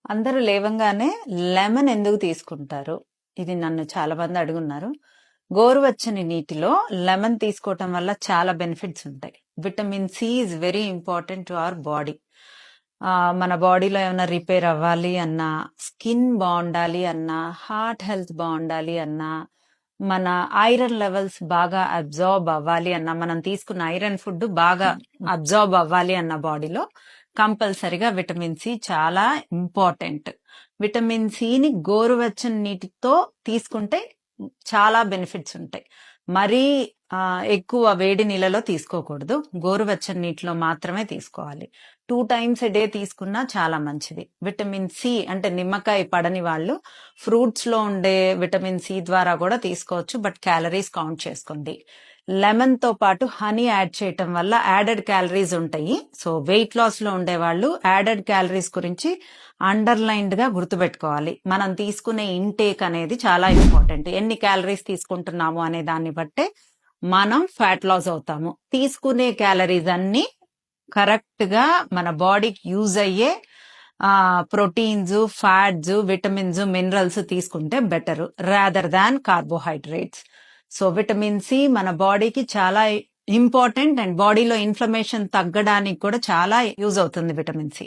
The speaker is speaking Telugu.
అందరూ లేవంగానే లెమన్ ఎందుకు తీసుకుంటారు? ఇది నన్ను చాలా మంది అడుగున్నారు. గోరువెచ్చని నీటిలో లెమన్ తీసుకోవటం వల్ల చాలా బెనిఫిట్స్ ఉంటాయి. Vitamin C is very important to our body. మన బాడీలో ఏమైనా రిపేర్ అవ్వాలి అన్నా, స్కిన్ బాగుండాలి అన్నా, హార్ట్ హెల్త్ బాగుండాలి అన్నా, మన ఐరన్ లెవెల్స్ బాగా అబ్జార్బ్ అవ్వాలి అన్నా, మనం తీసుకున్న ఐరన్ ఫుడ్ బాగా అబ్జార్బ్ అవ్వాలి అన్న బాడీలో కంపల్సరిగా విటమిన్ సి చాలా ఇంపార్టెంట్. విటమిన్ సిని గోరువెచ్చని నీటితో తీసుకుంటే చాలా బెనిఫిట్స్ ఉంటాయి. మరీ ఎక్కువ వేడి నీళ్ళలో తీసుకోకూడదు, గోరువెచ్చని నీటిలో మాత్రమే తీసుకోవాలి. 2 times a day తీసుకున్నా చాలా మంచిది. విటమిన్ సి అంటే నిమ్మకాయ పడని వాళ్ళు ఫ్రూట్స్ లో ఉండే విటమిన్ సి ద్వారా కూడా తీసుకోవచ్చు, బట్ క్యాలరీస్ కౌంట్ చేసుకోండి. లెమన్ తో పాటు హనీ యాడ్ చేయటం వల్ల యాడెడ్ క్యాలరీస్ ఉంటాయి. సో వెయిట్ లాస్ లో ఉండే వాళ్ళు యాడెడ్ క్యాలరీస్ గురించి అండర్లైన్డ్ గా గుర్తుపెట్టుకోవాలి. మనం తీసుకునే ఇంటేక్ అనేది చాలా ఇంపార్టెంట్. ఎన్ని క్యాలరీస్ తీసుకుంటున్నాము అనే దాన్ని బట్టే మనం ఫ్యాట్ లాస్ అవుతాము. తీసుకునే క్యాలరీస్ అన్ని కరెక్ట్ గా మన బాడీకి యూజ్ అయ్యే ప్రోటీన్స్, ఫ్యాట్స్, విటమిన్స్, మినరల్స్ తీసుకుంటే better rather than carbohydrates. So vitamin C మన బాడీకి చాలా ఇంపార్టెంట్ అండ్ బాడీలో ఇన్ఫ్లమేషన్ తగ్గడానికి కూడా చాలా యూజ్ అవుతుంది విటమిన్ సి.